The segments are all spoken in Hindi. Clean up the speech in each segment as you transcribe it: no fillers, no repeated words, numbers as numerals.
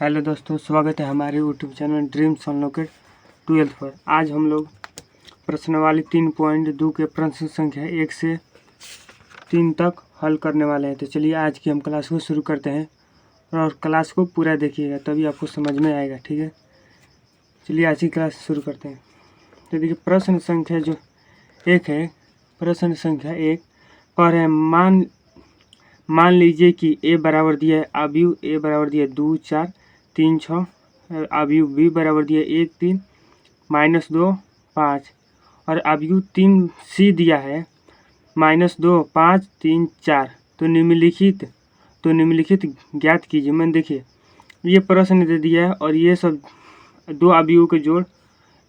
हेलो दोस्तों, स्वागत है हमारे YouTube channel dreams unlocked 12th पर। आज हम लोग प्रश्नावली 3.2 के प्रश्न संख्या 1 से 3 तक हल करने वाले हैं। तो चलिए आज की हम क्लास को शुरू करते हैं और क्लास को पूरा देखिएगा, तभी आपको समझ में आएगा। ठीक है, चलिए आज की क्लास शुरू करते हैं। तो देखिए प्रश्न संख्या जो 1 है, प्रश्न संख्या 1 पर है मान लीजिए कि a बराबर दिया है अवयव a बराबर दिया है 2 4 3 6, अवयव b बराबर दिया है 1 3 -2 5 और अवयव 3 c दिया है -2 5 3 4। तो निम्नलिखित ज्ञात कीजिए। मैंने देखिए ये प्रश्न दे दिया है और ये सब दो अवयवों के जोड़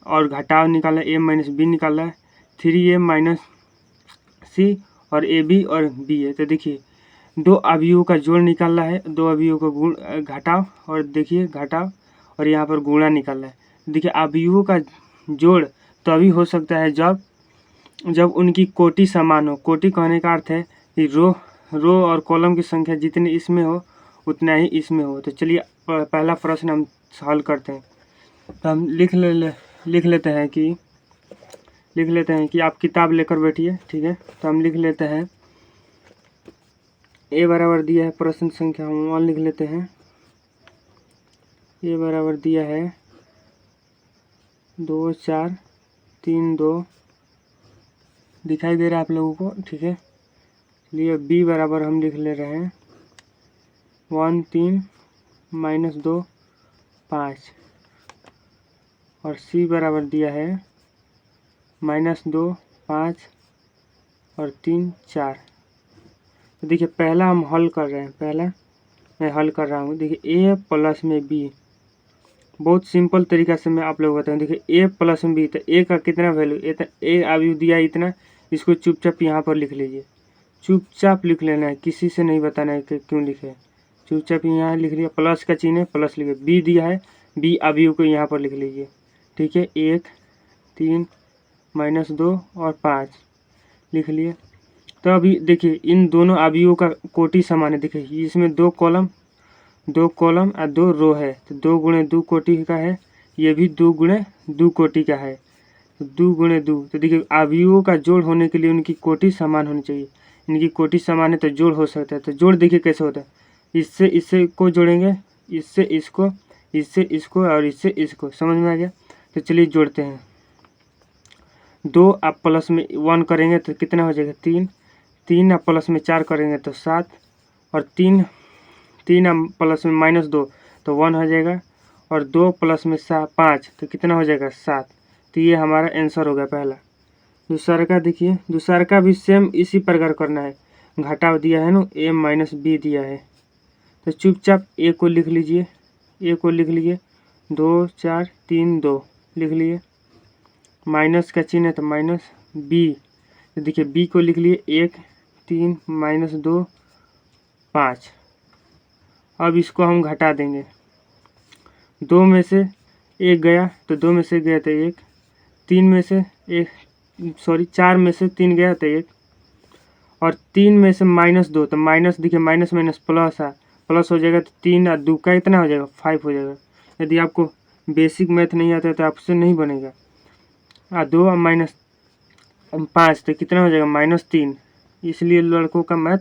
और घटाव निकाला है, a - b निकाला है, 3a - c और ab और b है। तो देखिए दो अवयवों का जोड़ निकालना है, दो अवयवों का गुण घटाव, और देखिए घटाव और यहाँ पर गुणा निकालना है। देखिए अवयवों का जोड़ तभी हो सकता है जब उनकी कोटि समान हो। कोटि कहने का अर्थ है कि रो और कॉलम की संख्या जितनी इसमें हो उतना ही इसमें हो। तो चलिए पहला प्रश्न हम हल करते हैं। तो हम लिख लेते हैं कि आप किताब लेकर बैठिए। ठीक है, तो हम लिख लेते हैं ए बराबर दिया है, प्रश्न संख्या 1 लिख लेते हैं। ए बराबर दिया है 2 4 3 2, दिखाई दे रहा है आप लोगों को। ठीक है, चलिए बी बराबर हम लिख ले रहे हैं 1 3 -2 5 और सी बराबर दिया है -2 5 और 3 4। तो देखिए पहला हम हल कर रहे हैं, पहला मैं हल कर रहा हूँ। देखिए a प्लस में b, बहुत सिंपल तरीका से मैं आप लोगों को बताऊँ। देखिए a प्लस में b, तो a का कितना वैल्यू, a अभी दिया इतना, इसको चुपचाप यहाँ पर लिख लीजिए। चुपचाप लिख लेना है, किसी से नहीं बताना है कि क्यों लिखे, चुपचाप यहाँ लिख लिया। प्लस का चिन्ह है, प्लस लिखे। b दिया है, b अवयव को यहाँ पर लिख लीजिए। ठीक है, 1 3 -2 और 5 लिख लिए। तो अभी देखिए इन दोनों अवयवों का कोटि समान है। देखिए इसमें 2 कॉलम और 2 रो है, तो 2 गुणे 2 कोटि का है, ये भी 2 गुणे 2 कोटि का है, तो 2 गुणे 2। तो देखिए अवयवों का जोड़ होने के लिए उनकी कोटि समान होनी चाहिए। इनकी कोटि समान है तो जोड़ हो सकता है। तो जोड़ देखिए कैसे होता है, इससे को जोड़ेंगे, इससे इसको और इससे इसको। समझ में आ गया? तो चलिए जोड़ते हैं। 2 आप प्लस में 1 करेंगे तो कितना हो जाएगा 3, 3 आप प्लस में 4 करेंगे तो 7, और 3 आप प्लस में -2 तो 1 हो जाएगा, और 2 प्लस में 5 तो कितना हो जाएगा 7। तो ये हमारा आंसर हो गया पहला। दूसरा का देखिए, दूसरा का भी सेम इसी प्रकार करना है। घटाव दिया है ना, a - b दिया है, तो चुपचाप a को लिख लीजिए, 2 4 3 2 लिख लिए। माइनस का चिन्ह है तो माइनस b, तो देखिए b को लिख लिए 1 3 -2 5। अब इसको हम घटा देंगे, 2 में से 1 गया तो 2 में से गया तो 1, 3 में से 4 में से 3 गया तो 1, और 3 में से -2 तो माइनस, देखिए माइनस प्लस हो जाएगा, तो 3 और 2 का इतना हो जाएगा 5 हो जाएगा। यदि आपको बेसिक मैथ नहीं आता है तो आपसे नहीं बनेगा। 2 और -5 तो कितना हो जाएगा -3, इसलिए लड़कों का मैथ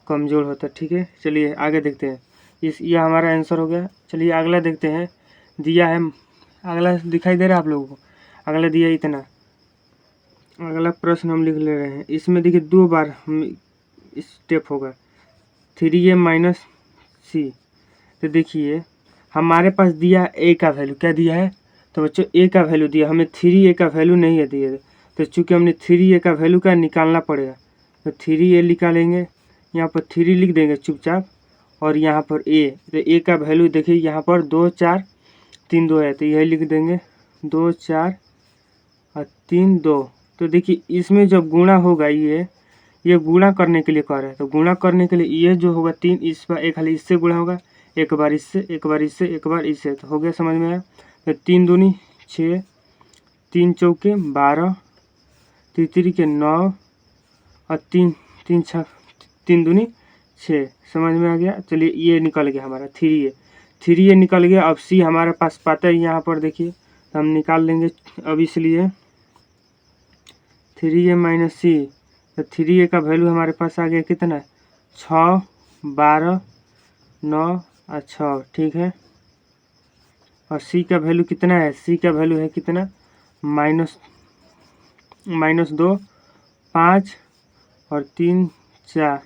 कमज़ोर होता है। ठीक है, चलिए आगे देखते हैं। यह हमारा आंसर हो गया। चलिए अगला देखते हैं। दिया है, अगला दिखाई दे रहा है आप लोगों को, अगला दिया है इतना। अगला प्रश्न हम लिख ले रहे हैं। इसमें देखिए 2 बार हम स्टेप होगा, 3a - c। तो देखिए हमारे पास दिया a का वैल्यू, क्या दिया है तो बच्चों a का वैल्यू दिया, हमें 3a का वैल्यू नहीं है दिया। तो चूँकि हमने 3a का वैल्यू का निकालना पड़ेगा, तो 3a निकालेंगे, यहाँ पर 3 लिख देंगे चुपचाप, और यहाँ पर a, तो a का वैल्यू देखिए यहाँ पर 2 4 3 2 है, तो यही लिख देंगे 2 4 और 3 2। तो देखिए इसमें जब गुणा होगा, ये गुणा करने के लिए कह रहा है, तो गुणा करने के लिए ये जो होगा 3, इस पर एक खाली इससे गुणा होगा, एक बार इससे, एक बार इससे, एक बार इससे, तो हो गया। समझ में आया? तो 3 दूनी 6, 3 चौके 12, 3 के 9 और 3 दूनी 6। समझ में आ गया? चलिए ये निकल गया हमारा 3a। 3a निकल गया। अब c हमारे पास पता है यहाँ पर देखिए, तो हम निकाल लेंगे अब, इसलिए 3a माइनस c, तो 3a का वैल्यू हमारे पास आ गया कितना, 6, 12, 9 और 6, ठीक है। और c का वैल्यू कितना है, c का वैल्यू है कितना, -2, 5 और 3, 4।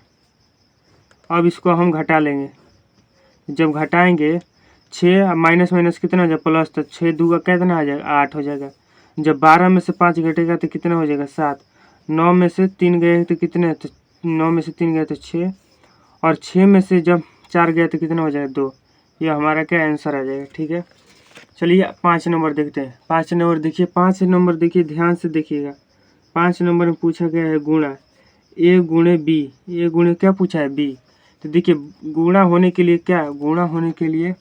अब इसको हम घटा लेंगे, जब घटाएंगे 6 माइनस माइनस कितना हो जाएगा, प्लस, तो 6 दूगा कितना आ जाएगा, 8 हो जाएगा। जब 12 में से 5 घटेगा तो कितना हो जाएगा, 7। 9 में से 3 गए तो कितने, तो 9 में से 3 गए तो 6, और 6 में से जब 4 गया तो कितना हो जाएगा, 2। ये हमारा क्या आंसर आ जाएगा, ठीक है। चलिए 5 नंबर देखते हैं। 5 नंबर देखिए, 5 नंबर देखिए, ध्यान से देखिएगा। 5 नंबर में पूछा गया है गुणा a गुणे b, a गुणे क्या पूछा है, b। तो देखिए गुणा होने के लिए क्या, गुणा होने के लिए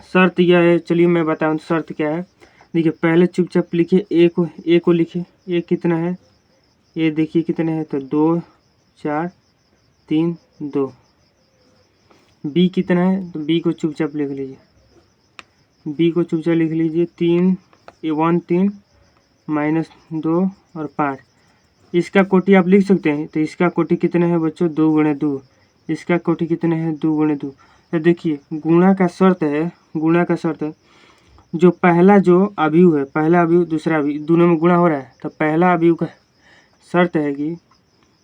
शर्त यह है, चलिए मैं बताऊं शर्त क्या है। देखिए पहले चुपचाप लिखिए, a को लिखिए, a कितना है, a देखिए कितने है, तो 2, 4, 3, 2। b कितना है, तो b को चुपचाप लिख लीजिए, b को चुपचाप लिख लीजिए, 3, 3 -2 और 5। इसका कोटि आप लिख सकते हैं, तो इसका कोटि कितना है बच्चों, 2 गुणे 2। इसका कोटि कितना है, 2 गुणे 2। तो देखिए गुणा का शर्त है, गुणा का शर्त है, जो पहला जो अवयव है, पहला अवयव दूसरा अवयव दोनों में गुणा हो रहा है, तो पहला अवयव का शर्त है कि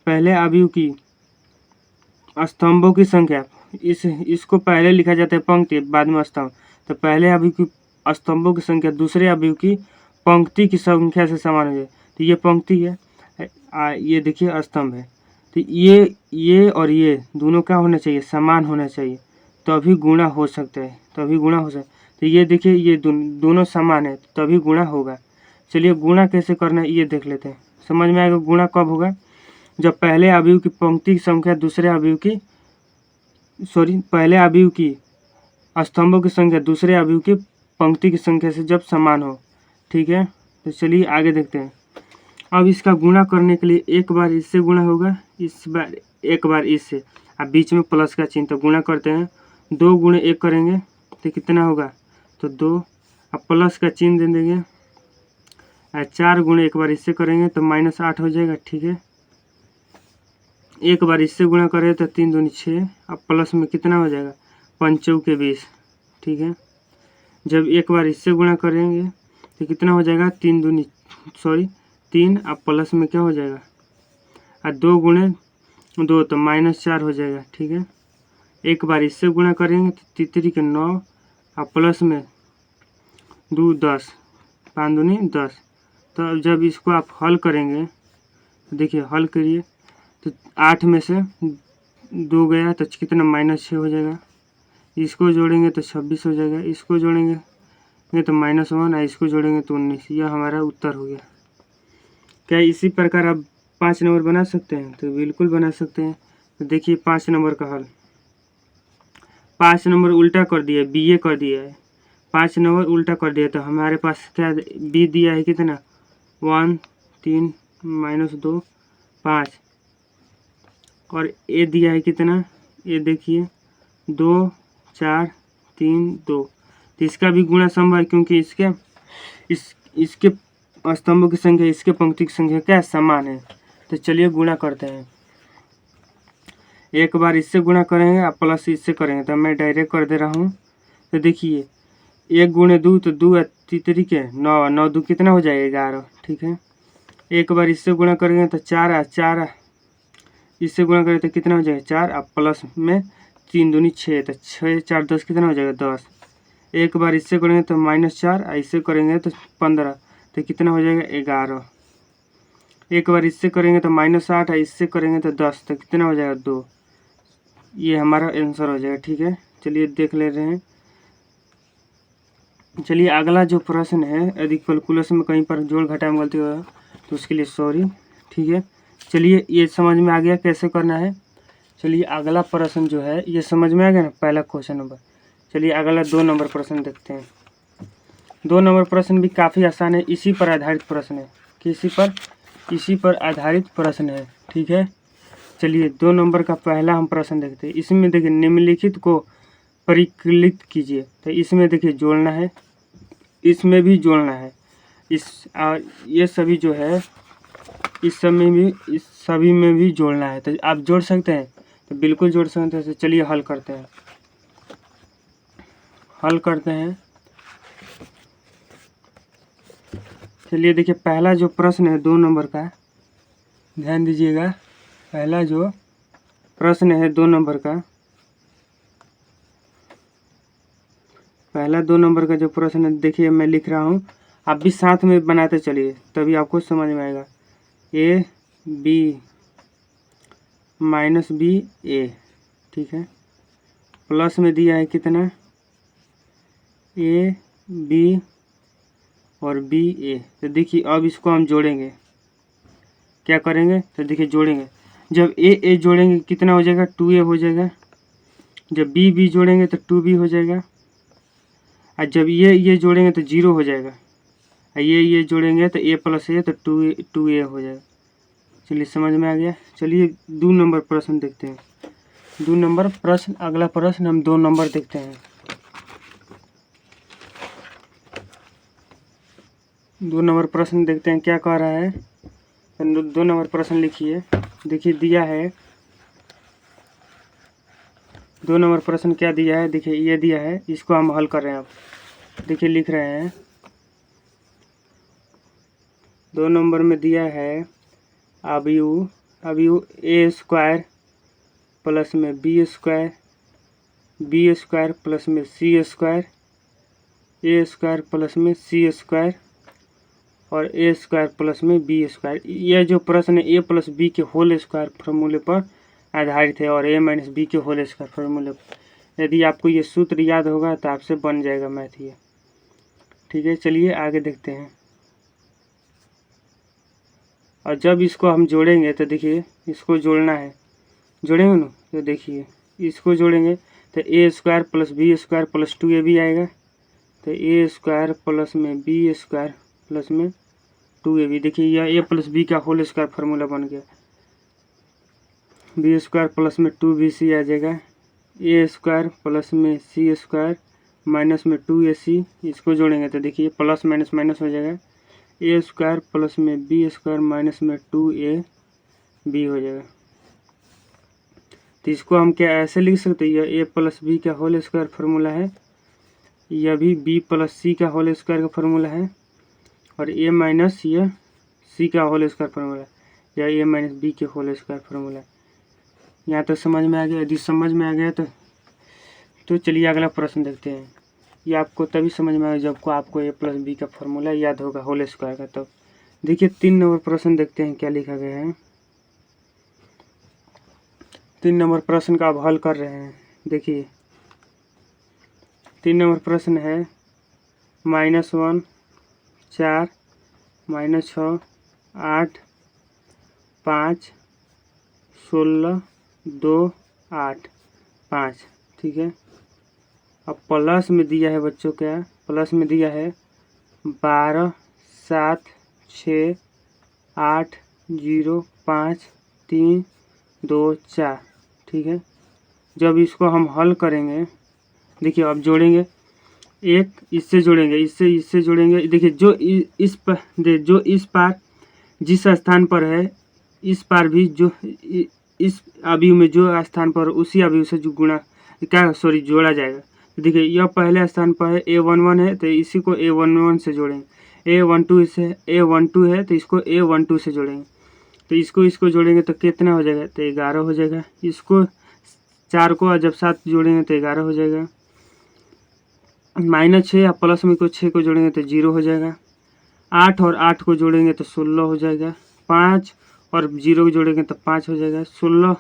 पहले अवयव की स्तंभों की संख्या, इसको पहले लिखा जाता है पंक्ति, बाद में स्तंभ। तो पहले अवयव की स्तंभों की संख्या दूसरे अवयव की पंक्ति की संख्या से समान हो जाए। तो ये पंक्ति है, ये देखिए स्तंभ है, तो ये और ये दोनों क्या होना चाहिए, समान होना चाहिए, तभी गुणा हो सकता है, तभी गुणा हो सकता है। तो ये देखिए ये दोनों समान है, तभी गुणा होगा। चलिए गुणा कैसे करना है ये देख लेते हैं, समझ में आएगा। गुणा कब होगा, जब पहले अवयव की पंक्ति की संख्या दूसरे अवयव की, पहले अवयव की स्तंभों की संख्या दूसरे अवयव की पंक्ति की संख्या से जब समान हो, ठीक है। तो चलिए आगे देखते हैं। अब इसका गुणा करने के लिए एक बार इससे गुणा होगा, इस बार एक बार इससे, अब बीच में प्लस का चिन्ह, तो गुणा करते हैं। 2 गुणे 1 करेंगे तो कितना होगा, तो 2, अब प्लस का चिन्ह दे देंगे। 4 गुणे एक बार इससे करेंगे तो -8 हो जाएगा, ठीक है। एक बार इससे गुणा करें तो 3 दूनी 6, अब प्लस में कितना हो जाएगा, 5 चौके 20, ठीक है। जब एक बार इससे गुणा करेंगे तो कितना हो जाएगा, 3 दूनी 3, अब प्लस में क्या हो जाएगा, 2 गुणे 2 तो -4 हो जाएगा, ठीक है। एक बार इससे गुणा करेंगे तो 3 के 9, अब प्लस में 2 10, 5 दूनी 10। तो जब इसको आप हल करेंगे, देखिए हल करिए, तो 8 में से 2 गया तो कितना, -6 हो जाएगा। इसको जोड़ेंगे तो 26 हो जाएगा, इसको जोड़ेंगे तो -1 और इसको जोड़ेंगे तो 19। यह हमारा उत्तर हो गया। क्या इसी प्रकार आप 5 नंबर बना सकते हैं, तो बिल्कुल बना सकते हैं। तो देखिए 5 नंबर का हल, 5 नंबर उल्टा कर दिया, BA कर दिया है, 5 नंबर उल्टा कर दिया, तो हमारे पास क्या B दिया है कितना, 1, 3 -2 5, और A दिया है कितना, A देखिए 2 4 3 2। तो इसका भी गुणा संभव है, क्योंकि इसके स्तंभों की संख्या इसके पंक्ति की संख्या क्या समान है। तो चलिए गुणा करते हैं। एक बार इससे गुणा करेंगे और प्लस इससे करेंगे, तो मैं डायरेक्ट कर दे रहा हूँ। तो देखिए 1 गुणे 2 तो 2 3 के 9, 9 2 कितना हो जाएगा, 11, ठीक है। एक बार इससे गुणा करेंगे तो 4, इससे गुणा करें तो कितना हो जाएगा, 4, अब प्लस में 3 दूनी 6, तो 6 4 10 कितना हो जाएगा, 10। एक बार इससे करेंगे तो -4, इससे करेंगे तो 15, तो कितना हो जाएगा, 11। एक बार इससे करेंगे तो -8, इससे करेंगे तो 10, तो कितना हो जाएगा, 2। ये हमारा आंसर हो जाएगा, ठीक है। चलिए देख ले रहे हैं। चलिए अगला जो प्रश्न है, यदि कैलकुलस में कहीं पर जोड़ घटा में गलती हो तो उसके लिए सॉरी, ठीक है। चलिए ये समझ में आ गया कैसे करना है। चलिए अगला प्रश्न जो है ये समझ में आ गया ना, पहला क्वेश्चन नंबर। चलिए अगला 2 नंबर प्रश्न देखते हैं। 2 नंबर प्रश्न भी काफ़ी आसान है, इसी पर आधारित प्रश्न है, इसी पर आधारित प्रश्न है, ठीक है। चलिए 2 नंबर का पहला हम प्रश्न देखते हैं। इसमें देखिए निम्नलिखित को परिकलित कीजिए। तो इसमें देखिए जोड़ना है, इसमें भी जोड़ना है, ये सभी जो है इस सभी में भी जोड़ना है। तो आप जोड़ सकते हैं, तो बिल्कुल जोड़ सकते हैं। तो चलिए हल करते हैं। चलिए देखिए, पहला जो प्रश्न है 2 नंबर का, ध्यान दीजिएगा। पहला जो प्रश्न है 2 नंबर का, पहला 2 नंबर का जो प्रश्न है, देखिए मैं लिख रहा हूँ, आप भी साथ में बनाते चलिए, तभी आपको समझ में आएगा। ए बी माइनस बी ए, ठीक है। प्लस में दिया है कितना, ए बी और बी ए। तो देखिए अब इसको हम जोड़ेंगे, क्या करेंगे, तो देखिए जोड़ेंगे। जब ए जोड़ेंगे कितना हो जाएगा, 2a हो जाएगा। जब बी जोड़ेंगे तो 2b हो जाएगा। और जब ये जोड़ेंगे तो 0 हो जाएगा। और ये जोड़ेंगे तो a प्लस ए तो 2a हो जाएगा। चलिए समझ में आ गया। चलिए 2 नंबर प्रश्न देखते हैं। 2 नंबर प्रश्न, अगला प्रश्न हम 2 नंबर देखते हैं। 2 नंबर प्रश्न देखते हैं क्या कह रहा है। 2 नंबर प्रश्न लिखिए। देखिए दिया है 2 नंबर प्रश्न क्या दिया है, देखिए ये दिया है, इसको हम हल कर रहे हैं। अब देखिए लिख रहे हैं, 2 नंबर में दिया है अवयव ए स्क्वायर प्लस में बी स्क्वायर प्लस में सी स्क्वायर, ए स्क्वायर प्लस में सी स्क्वायर और ए स्क्वायर प्लस में बी स्क्वायर। यह जो प्रश्न है ए प्लस बी के होल स्क्वायर फॉर्मूले पर आधारित है और ए माइनस बी के होल स्क्वायर फॉर्मूले पर। यदि आपको ये सूत्र याद होगा तो आपसे बन जाएगा मैथ ये, ठीक है। चलिए आगे देखते हैं। और जब इसको हम जोड़ेंगे तो देखिए, इसको जोड़ना है, जोड़ेंगे ना, तो देखिए इसको जोड़ेंगे तो a square plus b square plus 2ab आएगा। तो ए स्क्वायर प्लस में बी स्क्वायर प्लस में 2ab, देखिए यह ए प्लस बी का होल स्क्वायर फार्मूला बन गया। बी स्क्वायर प्लस में 2bc आ जाएगा। ए स्क्वायर प्लस में सी स्क्वायर माइनस में 2ac, इसको जोड़ेंगे तो देखिए प्लस माइनस माइनस हो जाएगा। ए स्क्वायर प्लस में बी स्क्वायर माइनस में 2ab हो जाएगा। तो इसको हम क्या ऐसे लिख सकते हैं, यह ए प्लस बी का होल स्क्वायर फार्मूला है, यह भी बी प्लस सी का होल स्क्वायर का फार्मूला है, और ए माइनस यह सी का होल स्क्वायर फार्मूला है, या ए माइनस बी के होल स्क्वायर फार्मूला है। यहाँ तक समझ में आ गया। यदि समझ में आ गया तो चलिए अगला प्रश्न देखते हैं। ये आपको तभी समझ में आएगा जब को आपको ए प्लस बी का फार्मूला याद होगा होल स्क्वायर का। तब देखिए 3 नंबर प्रश्न देखते हैं क्या लिखा गया है। 3 नंबर प्रश्न का आप हल कर रहे हैं। देखिए 3 नंबर प्रश्न है -1 4 -6 8 5 16 2 8 5, ठीक है। अब प्लस में दिया है बच्चों, क्या प्लस में दिया है 12 7 6 8 0 5 3 2 4, ठीक है। जब इसको हम हल करेंगे, देखिए अब जोड़ेंगे, एक इससे जोड़ेंगे, इससे जोड़ेंगे। देखिए जो इस पार जिस स्थान पर है, इस पार भी जो इस अवयव में जो स्थान पर उसी अवयव से जो जोड़ा जाएगा। देखिए यह पहले स्थान पर है, a11 है, तो इसी को a11 से जोड़ेंगे। a12 है तो इसको a12 से जोड़ेंगे। तो इसको जोड़ेंगे तो कितना हो जाएगा, तो 11 हो जाएगा। इसको 4 को जब 7 जोड़ेंगे तो 11 हो जाएगा। -6 या प्लस में को 6 को जोड़ेंगे तो 0 हो जाएगा। 8 और 8 को जोड़ेंगे तो 16 हो जाएगा। 5 और 0 को जोड़ेंगे तो 5 हो जाएगा। 16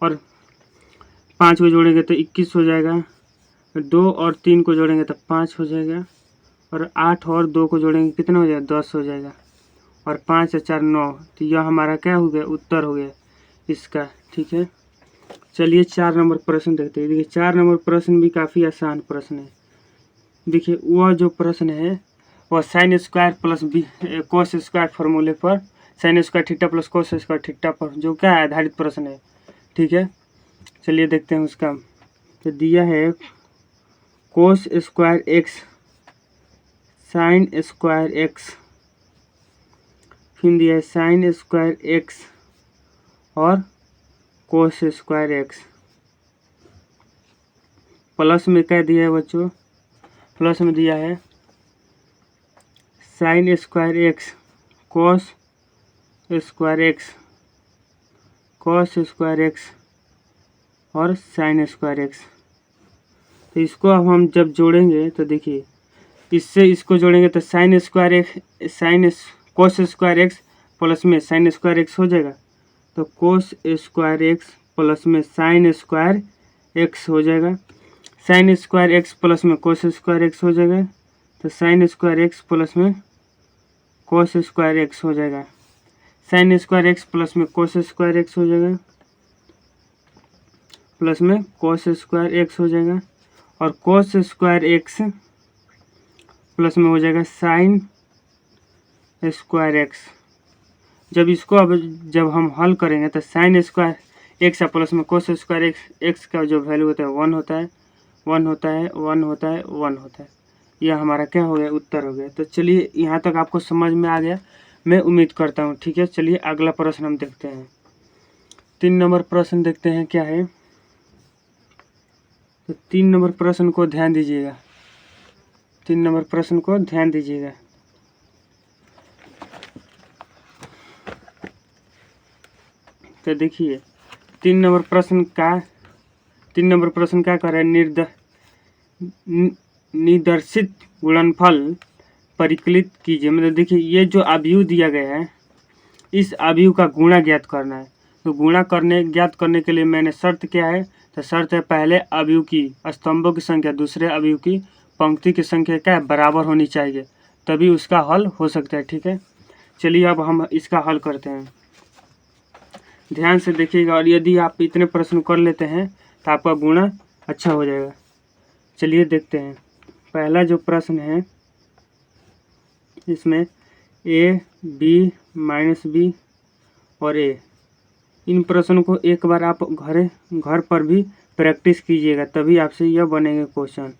और 5 को जोड़ेंगे तो 21 हो जाएगा। 2 और 3 को जोड़ेंगे तो 5 हो जाएगा। और 8 और 2 को जोड़ेंगे कितना हो जाएगा, 10 हो जाएगा। और 5 और 4 9, तो यह हमारा क्या हो गया, उत्तर हो गया इसका, ठीक है। चलिए 4 नंबर प्रश्न देखते हैं। देखिए 4 नंबर प्रश्न भी काफ़ी आसान प्रश्न है। देखिए वह जो प्रश्न है वह sine square plus B cos square फार्मूले पर, sine square theta plus cos square theta पर जो क्या आधारित प्रश्न है, ठीक है। चलिए देखते हैं उसका। तो दिया है cos square x sine square x, फिर दिया है साइन स्क्वायर एक्स और कोस स्क्वायर एक्स। प्लस में क्या दिया है बच्चों, प्लस में दिया है sine square x cos square x, cos square x और साइन स्क्वायर एक्स। तो इसको अब हम जब जोड़ेंगे तो देखिए, इससे इसको जोड़ेंगे तो sine square x sine cos square x plus में साइन स्क्वायर एक्स हो जाएगा। तो कोस स्क्वायर एक्स प्लस में साइन स्क्वायर एक्स हो जाएगा। साइन स्क्वायर एक्स प्लस में कोस स्क्वायर एक्स हो जाएगा। तो साइन स्क्वायर एक्स प्लस में कोस स्क्वायर एक्स हो जाएगा। साइन स्क्वायर एक्स प्लस में कोस स्क्वायर एक्स हो जाएगा, प्लस में कोस स्क्वायर एक्स हो जाएगा। और कोस स्क्वायर एक्स प्लस में हो जाएगा साइन स्क्वायर एक्स। जब इसको अब जब हम हल करेंगे तो साइन स्क्वायर एक्स प्लस में कोस स्क्वायर एक्स का जो वैल्यू होता है 1 होता है, 1 होता है, 1 होता है, 1 होता है। यह हमारा क्या हो गया, उत्तर हो गया। तो चलिए यहाँ तक आपको समझ में आ गया, मैं उम्मीद करता हूँ। ठीक है, चलिए अगला प्रश्न हम देखते हैं। 3 नंबर प्रश्न देखते हैं क्या है। तो 3 नंबर प्रश्न को ध्यान दीजिएगा, 3 नंबर प्रश्न को ध्यान दीजिएगा। तो देखिए 3 नंबर प्रश्न क्या कर रहा है, निर्देशित गुणनफल परिकलित कीजिए। मतलब देखिए ये जो अवयव दिया गया है, इस अवयव का गुणा ज्ञात करना है। तो गुणा ज्ञात करने के लिए मैंने शर्त क्या है, तो शर्त है पहले अवयव की स्तंभों की संख्या दूसरे अवयव की पंक्ति की संख्या क्या है, बराबर होनी चाहिए, तभी उसका हल हो सकता है। ठीक है, चलिए अब हम इसका हल करते हैं। ध्यान से देखिएगा, और यदि आप इतने प्रश्न कर लेते हैं तो आपका गुणा अच्छा हो जाएगा। चलिए देखते हैं। पहला जो प्रश्न है इसमें a b माइनस b और a, इन प्रश्नों को एक बार आप घर पर भी प्रैक्टिस कीजिएगा, तभी आपसे यह बनेंगे क्वेश्चन।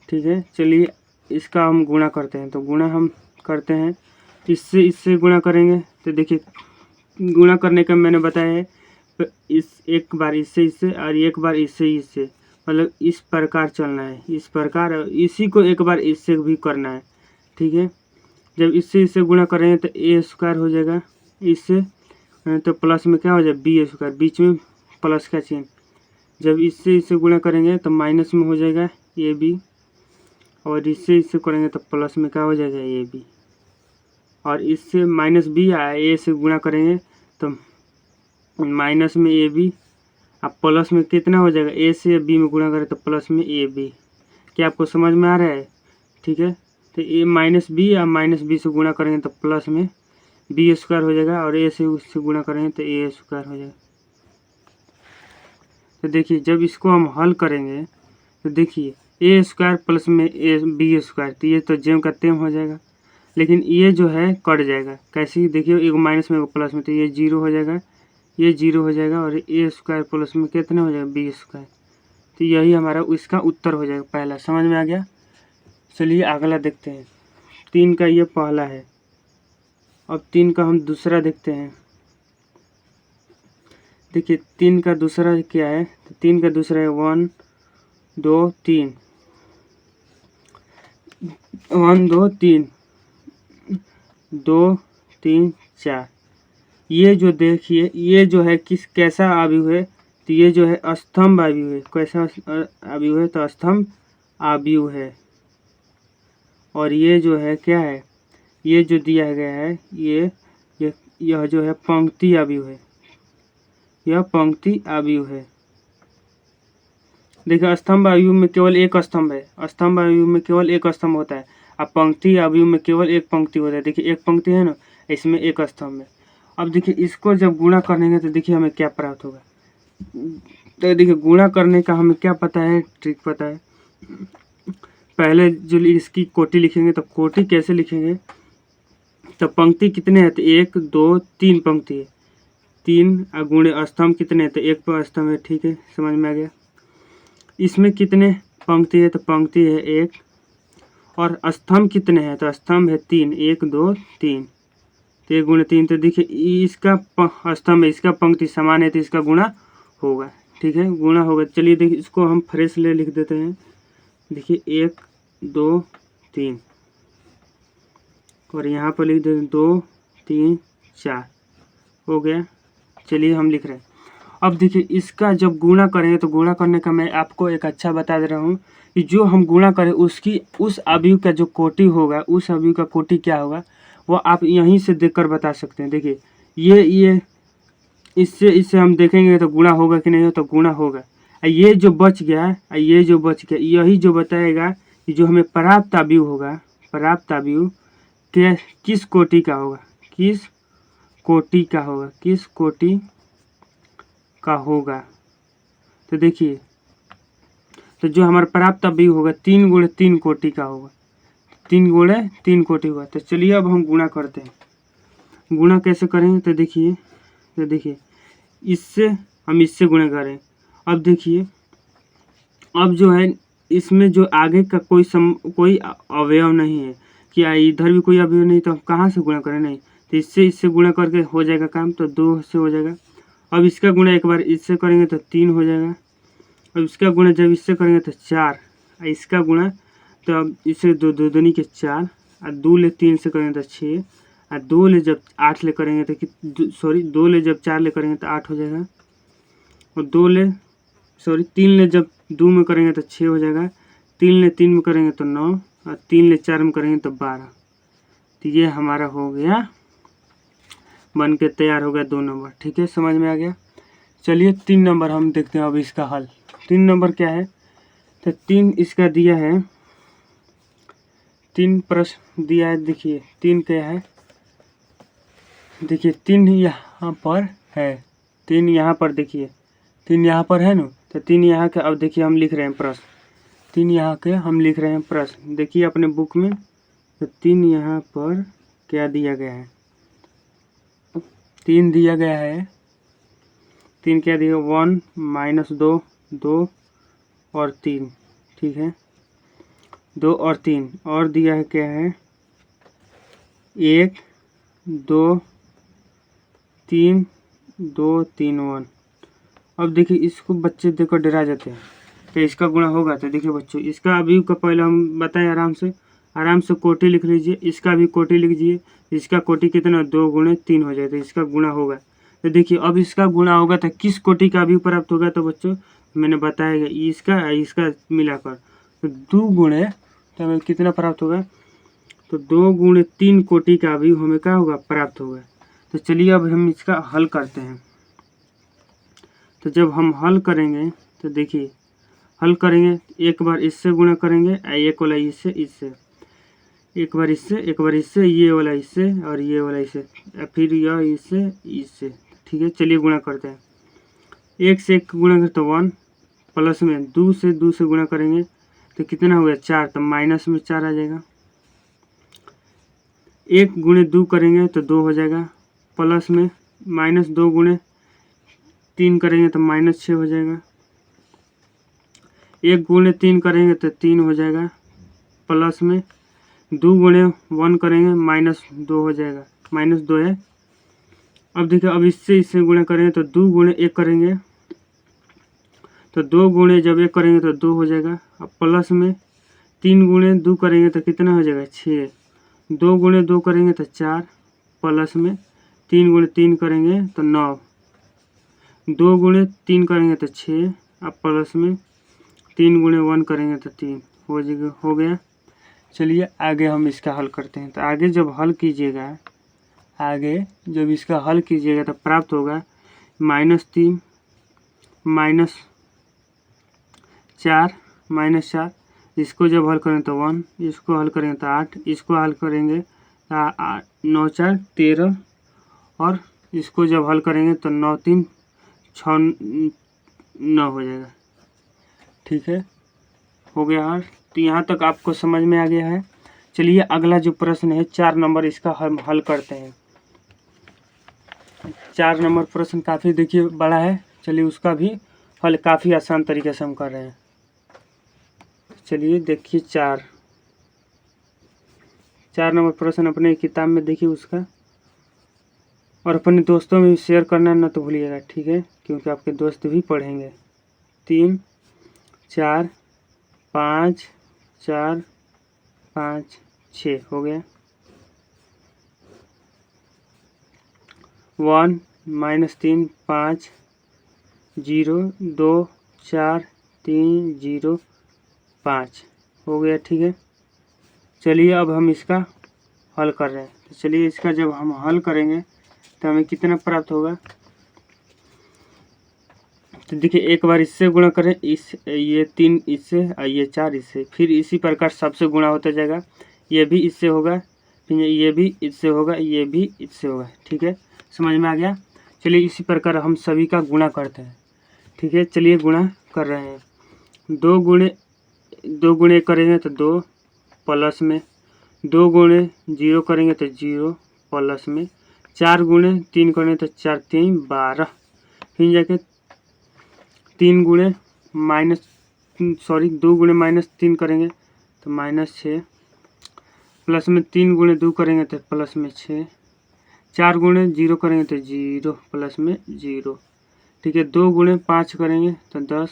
ठीक है, चलिए इसका हम गुणा करते हैं। तो गुणा हम करते हैं, इससे गुणा करेंगे। तो देखिए गुणा करने का मैंने बताया है, एक बार इससे और एक बार इससे, मतलब इस प्रकार चलना है, इस प्रकार, इसी को एक बार इससे भी करना है। ठीक है, जब इससे गुणा करेंगे तो ए स्क्वायर हो जाएगा, इससे तो प्लस में क्या हो जाएगा, बी स्क्वायर, बीच में प्लस का चिन्ह। जब इससे गुणा करेंगे तो माइनस में हो जाएगा ए बी, और इससे करेंगे तो प्लस में क्या हो जाएगा ए बी, और इससे माइनस बी आया, ए से गुणा करेंगे तो माइनस में ए बी, अब प्लस में कितना हो जाएगा, ए से बी में गुणा करें तो प्लस में ए बी। क्या आपको समझ में आ रहा है? ठीक है, तो ए माइनस बी या माइनस बी से गुणा करेंगे तो प्लस में बी स्क्वायर हो जाएगा, और ए से उससे गुणा करेंगे तो ए स्क्वायर हो जाएगा। तो देखिए जब इसको हम हल करेंगे तो देखिए ए स्क्वायर प्लस में ए बी स्क्वायर, तो ये तो जेम का तेम हो जाएगा, लेकिन ये जो है कट जाएगा। कैसे, देखिए एक माइनस में एक प्लस में, तो ये 0 हो जाएगा, ये 0 हो जाएगा, और ए स्क्वायर प्लस में कितना हो जाएगा, बी स्क्वायर। तो यही हमारा इसका उत्तर हो जाएगा। पहला समझ में आ गया। चलिए अगला देखते हैं। 3 का ये पहला है, अब 3 का हम दूसरा देखते हैं। देखिए 3 का दूसरा क्या है, तो 3 का दूसरा है 1 2 3, 1 2 3, 2 3 4। ये जो देखिए ये जो है कैसा अवयव है, तो ये जो है स्तंभ अवयव है। कैसा अवयव है, तो स्तंभ अवयव है। और ये जो है क्या है, ये जो दिया गया है यह जो है पंक्ति अवयव है, यह पंक्ति अवयव है। देखिए स्तंभ अवयव में केवल एक स्तंभ है, स्तंभ अवयव में केवल एक स्तंभ होता है, अब पंक्ति अवयव में केवल एक पंक्ति होता है। देखिए एक पंक्ति है ना, इसमें एक स्तंभ है। अब देखिए इसको जब गुणा करेंगे तो देखिए हमें क्या प्राप्त होगा। तो देखिए गुणा करने का हमें क्या पता है, ट्रिक पता है। पहले जो इसकी कोटि लिखेंगे, तो कोटि कैसे लिखेंगे, तो पंक्ति कितने हैं, तो 1 2 3 पंक्ति है, 3 गुणे स्तंभ कितने हैं, तो 1 पर स्तंभ है। ठीक है, समझ में आ गया। इसमें कितने पंक्ति है तो पंक्ति है 1, और स्तंभ कितने हैं तो स्तंभ है 3, 1 2 3, तो 1 गुणे 3, तो देखिए इसका स्तंभ है, इसका पंक्ति समान है तो इसका गुणा होगा। ठीक है, गुणा होगा। चलिए देखिए इसको हम फ्रेश ले लिख देते हैं। देखिए 1 2 3, और यहाँ पर लिख देते हैं 2 3 4, हो गया। चलिए हम लिख रहे हैं। अब देखिए इसका जब गुणा करेंगे तो गुणा करने का मैं आपको एक अच्छा बता दे रहा हूँ कि जो हम गुणा करें उसकी उस अवयव का जो कोटि होगा, उस अवयव का कोटि क्या होगा वो आप यहीं से देखकर बता सकते हैं। देखिए ये इससे हम देखेंगे तो गुणा होगा कि नहीं हो, तो गुणा होगा। ये जो बच गया, ये जो बच गया, यही जो बताएगा कि जो हमें प्राप्त अवयव होगा, प्राप्त अवयव किस कोटि का होगा, किस कोटि का होगा, किस कोटि का होगा। तो देखिए तो जो हमारा प्राप्त अवयव होगा 3 गुणे 3 कोटि का होगा, 3 गुणे 3 कोटि होगा। तो चलिए अब हम गुणा करते हैं। गुणा कैसे करेंगे तो देखिए इससे हम इससे गुणा करें। अब देखिए अब जो है इसमें जो आगे का कोई अवयव नहीं है कि इधर भी कोई अवयव नहीं, तो हम कहाँ से गुणा करें, नहीं तो इससे गुणा करके हो जाएगा काम, तो 2 से हो जाएगा। अब इसका गुणा एक बार इससे करेंगे तो 3 हो जाएगा। अब इसका गुणा जब इससे करेंगे तो 4, इसका गुणा तो अब इसे 2 2 दूनी के 4, और 2 ले 3 से करेंगे तो 6, और 2 ले जब 8 ले करेंगे तो 2 ले जब 4 ले करेंगे तो 8 हो जाएगा, और 3 ले जब 2 में करेंगे तो 6 हो जाएगा, 3 ले 3 में करेंगे तो 9, और 3 ले 4 में करेंगे तो 12। तो ये हमारा हो गया, बन के तैयार हो गया 2 नंबर। ठीक है, समझ में आ गया। चलिए 3 नंबर हम देखते हैं अब इसका हल। 3 नंबर क्या है तो 3 इसका दिया है, 3 प्रश्न दिया है। देखिए 3 क्या है, देखिए 3 यहाँ पर है, 3 यहाँ पर, देखिए 3 यहाँ पर है ना, तो 3 यहाँ के, अब देखिए हम लिख रहे हैं प्रश्न, 3 यहाँ के हम लिख रहे हैं प्रश्न। देखिए अपने बुक में, तो 3 यहाँ पर क्या दिया गया है, 3 दिया गया है। 3 क्या दिया, 1 -2 2 और 3। ठीक है, 2 और 3, और दिया है क्या है 1 2 3 2 3 1। अब देखिए इसको बच्चे देखकर डरा जाते हैं, तो इसका गुणा होगा। तो देखिए बच्चों इसका अवयव का पहले हम बताएं, आराम से कोटि लिख लीजिए, इसका भी कोटि लिख दीजिए। इसका कोटि कितना, 2 गुणे 3 हो जाए, तो इसका गुणा होगा। तो देखिए अब इसका गुणा होगा तो किस कोटि का अवयव प्राप्त होगा, तो बच्चों मैंने बताया इसका मिलाकर, तो 2 गुणे, तो हमें कितना प्राप्त होगा, तो 2 गुणे 3 कोटि का अवयव हमें क्या होगा, प्राप्त होगा। तो चलिए अब हम इसका हल करते हैं। तो जब हम हल करेंगे तो देखिए हल करेंगे, एक बार इससे गुणा करेंगे, एक वाला इससे, एक बार इससे, ये वाला इससे, और ये वाला इससे, फिर यह इससे। ठीक है, चलिए गुणा करते हैं। 1 से 1 गुणा करें तो 1, प्लस में 2 से गुणा करेंगे तो कितना हो गया, 4, तो माइनस में 4 आ जाएगा। 1 गुणे 2 करेंगे तो 2 हो जाएगा, प्लस में -2 गुणे 3 करेंगे तो -6 हो जाएगा। 1 गुणे 3 करेंगे तो 3 हो जाएगा, प्लस में 2 गुणे 1 करेंगे -2 हो जाएगा, -2 है। अब देखिए अब इससे गुणा करेंगे तो 2 गुणे 1 करेंगे तो 2 गुणे जब 1 करेंगे तो 2 हो जाएगा। अब प्लस में 3 गुणे 2 करेंगे तो कितना हो जाएगा, 6। 2 गुणे 2 करेंगे तो 4, प्लस में 3 गुणे 3 करेंगे तो 9। 2 गुणे 3 करेंगे तो 6, अब प्लस में 3 गुणे 1 करेंगे तो 3 हो गया। चलिए आगे हम इसका हल करते हैं। तो आगे जब इसका हल कीजिएगा तो प्राप्त होगा -3 -4 इसको जब हल करें तो 1, इसको हल करेंगे तो 8, इसको हल करेंगे तो 9 4 13, और इसको जब हल करेंगे तो 9 3 6 9 हो जाएगा। ठीक है, हो गया हल। तो यहाँ तक आपको समझ में आ गया है। चलिए अगला जो प्रश्न है 4 नंबर, इसका हम हल करते हैं। 4 नंबर प्रश्न काफ़ी देखिए बड़ा है, चलिए उसका भी हल काफ़ी आसान तरीके से हम कर रहे हैं। चलिए देखिए 4 नंबर प्रश्न अपने किताब में देखिए उसका, और अपने दोस्तों में शेयर करना ना तो भूलिएगा, ठीक है, क्योंकि आपके दोस्त भी पढ़ेंगे। 3 4 5 4 5 6 हो गया। 1 -3 5 0 2 4 3 0 5 हो गया, ठीक है। चलिए अब हम इसका हल कर रहे हैं, तो चलिए इसका जब हम हल करेंगे तो हमें कितना प्राप्त होगा। तो देखिए एक बार इससे गुणा करें, ये 3 इससे और ये 4 इससे, फिर इसी प्रकार सबसे गुणा होता जाएगा। ये भी इससे होगा, फिर ये भी इससे होगा, ये भी इससे होगा, ठीक है, समझ में आ गया। चलिए इसी प्रकार हम सभी का गुणा करते हैं, ठीक है। चलिए गुणा कर रहे हैं। 2 गुणे करेंगे तो 2 प्लस में, 2 गुणे 0 करेंगे तो 0 प्लस में, 4 गुणे 3 करेंगे तो 4 3 12, फिर जाके 2 गुणे -3 करेंगे तो -6, प्लस में 3 गुणे 2 करेंगे तो प्लस में 6, 4 गुणे 0 करेंगे तो 0 प्लस में 0, ठीक है। 2 गुणे 5 करेंगे तो 10,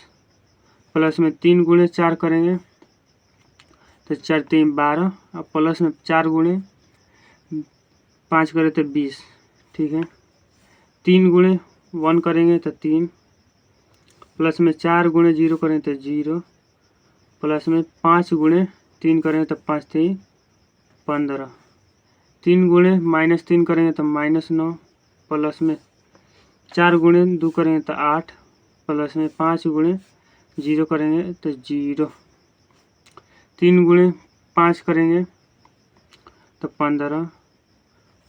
प्लस में 3 गुणे 4 करेंगे तो 4 3 12, और प्लस में 4 गुणे 5 करें तो 20, ठीक है। 3 गुणे 1 करेंगे तो 3, प्लस में 4 गुणे 0 करें तो 0, प्लस में 5 गुणे 3 करेंगे तो 5 3 15, 3 गुणे -3 करेंगे तो -9, प्लस में 4 गुणे 2 करेंगे तो 8, प्लस में 5 गुणे 0 करेंगे तो 0, 3 गुणे 5 करेंगे तो 15,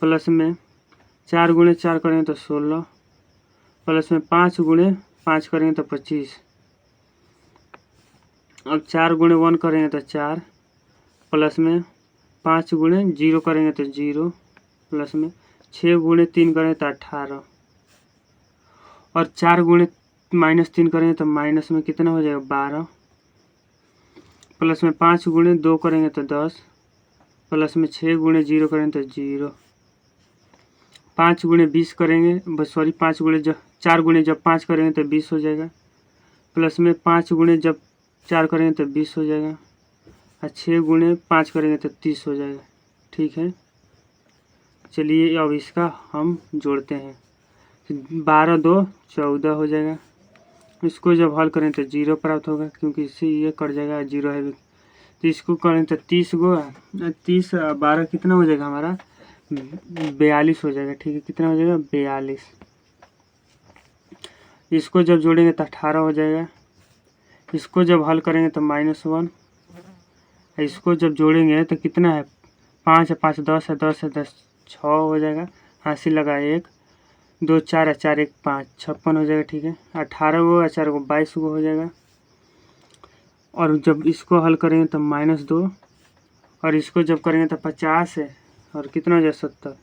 प्लस में 4 गुणे 4 करेंगे तो 16, प्लस में 5 गुणे 5 करेंगे तो 25, अब 4 गुणे 1 करेंगे तो 4, प्लस में 5 गुणे 0 करेंगे तो 0, प्लस में 6 गुणे 3 करेंगे तो 18, और 4 गुणे -3 करेंगे तो माइनस में कितना हो जाएगा 12, प्लस में 5 गुणे 2 करेंगे तो 10, प्लस में 6 गुणे 0 करेंगे तो 0, 5 गुणे 20 करेंगे, 4 गुणे जब 5 करेंगे तो 20 हो जाएगा, प्लस में 5 गुणे जब 4 करेंगे तो 20 हो जाएगा, और 6 गुणे 5 करेंगे तो 30 हो जाएगा, ठीक है। चलिए अब इसका हम जोड़ते हैं, 12 2 14 हो जाएगा। इसको जब हल करें तो 0 प्राप्त होगा, क्योंकि इससे ये कट जाएगा, 0 है भी। तो इसको करें तो 30 12 कितना हो जाएगा हमारा 42 हो जाएगा, ठीक है। कितना हो जाएगा 42। इसको जब जोड़ेंगे तो 18 हो जाएगा। इसको जब हल करेंगे तो -1, इसको जब जोड़ेंगे तो कितना है 5 है 5 10 है 10 है 10 6 हो जाएगा, हासिल लगा 1 2 4 4 1 5 56 हो जाएगा, ठीक है। 18 को 4 को 22 को हो जाएगा, और जब इसको हल करेंगे तो -2, और इसको जब करेंगे तो 50 है, और कितना हो जाएगा 70,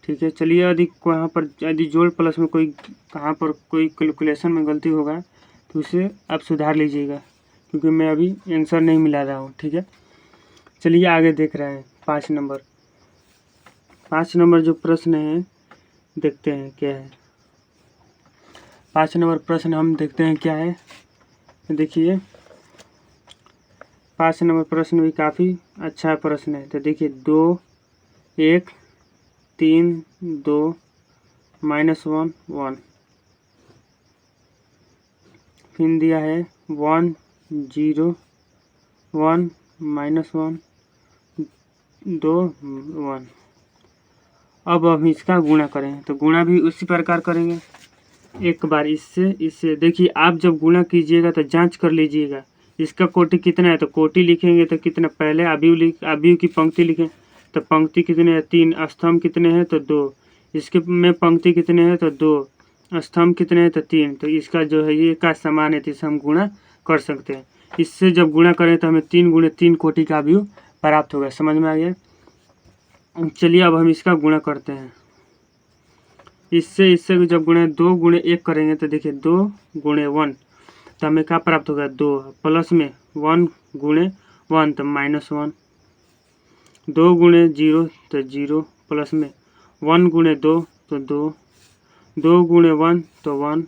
ठीक है। चलिए यदि वहाँ पर यदि जोड़ प्लस में कोई कहाँ पर कोई कैलकुलेशन में गलती होगा तो उसे आप सुधार लीजिएगा, क्योंकि मैं अभी आंसर नहीं मिला रहा हूँ, ठीक है। चलिए आगे देख रहे हैं 5 नंबर जो प्रश्न है देखते हैं क्या है। 5 नंबर प्रश्न हम देखते हैं क्या है। देखिए 5 नंबर प्रश्न भी काफ़ी अच्छा प्रश्न है। तो देखिए 2 1 3 2 -1 1, फिर दिया है 1 0 1 -1 2 1। अब हम इसका गुणा करें तो गुणा भी उसी प्रकार करेंगे। एक बार इससे देखिए, आप जब गुणा कीजिएगा तो जांच कर लीजिएगा इसका कोटि कितना है, तो कोटि लिखेंगे तो कितना, पहले अवयव की पंक्ति लिखें तो पंक्ति कितने हैं 3, स्तंभ कितने हैं तो 2, इसके में पंक्ति कितने हैं तो 2, स्तंभ कितने हैं तो 3, तो इसका जो है ये का समान है, तो इससे हम गुणा कर सकते हैं। इससे जब गुणा करें तो हमें 3 गुणे 3 कोटि का अवयव प्राप्त होगा। समझ में आ गया। चलिए अब हम इसका गुणा करते हैं। इससे जब गुणे 2 गुणे 1 करेंगे तो देखिए 2 गुणे 1, तो हमें क्या प्राप्त होगा 2, प्लस में 1 गुणे 1 तो -1, 2 गुणे 0 तो 0 प्लस में 1 गुणे 2 तो 2, 2 गुणे 1 तो 1,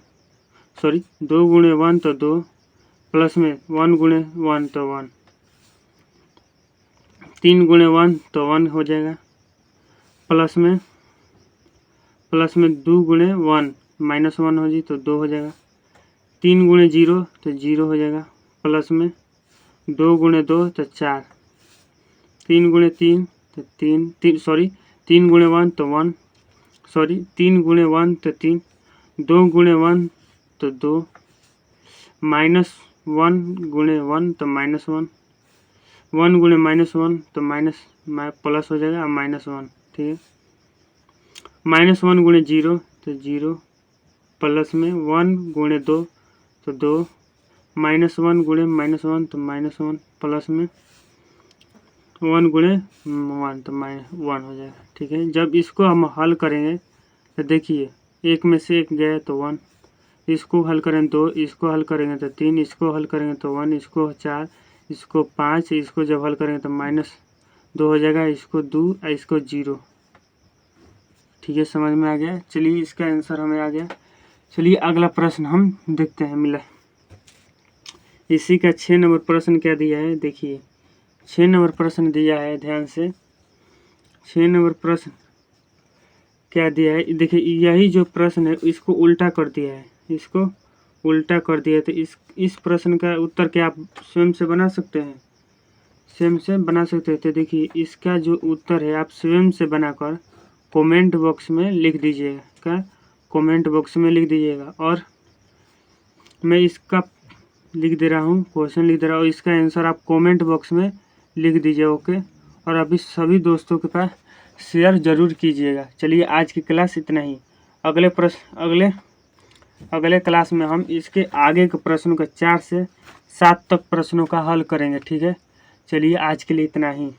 सॉरी 2 गुणे 1 तो 2 प्लस में 1 गुणे 1 तो 1, 3 गुणे 1 तो 1 हो जाएगा, प्लस में 2 गुणे 1 -1 हो जी तो 2 हो जाएगा, 3 गुणे 0 तो 0 हो जाएगा, प्लस में 2 गुणे 2 तो 4, 3 गुणे 3 तो 3 सॉरी 3 गुणे 1 तो 1, सॉरी 3 गुणे 1 तो 3, 2 गुणे 1 तो 2, -1 गुणे 1 तो -1, 1 गुणे -1 तो प्लस हो जाएगा -1, ठीक है, -1 गुणे 0 तो 0, प्लस में 1 गुणे 2 तो 2, -1 गुणे -1 तो -1, प्लस में 1 गुणे 1 तो -1 हो जाएगा, ठीक है। जब इसको हम हल करेंगे तो देखिए एक में से एक गया तो 1, इसको हल करेंगे 2, इसको हल करेंगे तो 3, इसको हल करेंगे तो 1, इसको 4, इसको 5, इसको जब हल करेंगे तो -2 हो जाएगा, इसको 2, इसको 0, ठीक है, समझ में आ गया। चलिए इसका आंसर हमें आ गया। चलिए अगला प्रश्न हम देखते हैं मिला। इसी का 6 नंबर प्रश्न क्या दिया है, देखिए 6 नंबर प्रश्न दिया है, ध्यान से 6 नंबर प्रश्न क्या दिया है, देखिए यही जो प्रश्न है इसको उल्टा कर दिया है, इसको उल्टा कर दिया है। तो इस प्रश्न का उत्तर क्या आप स्वयं से बना सकते हैं, स्वयं से बना सकते हैं। तो देखिए इसका जो उत्तर है आप स्वयं से बनाकर कमेंट बॉक्स में लिख दीजिएगा, क्या कमेंट बॉक्स में लिख दीजिएगा, और मैं इसका लिख दे रहा हूँ, क्वेश्चन लिख दे रहा हूँ, इसका आंसर आप कमेंट बॉक्स में लिख दीजिए, ओके। और अभी सभी दोस्तों के पास शेयर ज़रूर कीजिएगा। चलिए आज की क्लास इतना ही, अगले क्लास में हम इसके आगे के प्रश्नों का 4 से 7 तक प्रश्नों का हल करेंगे, ठीक है। चलिए आज के लिए इतना ही।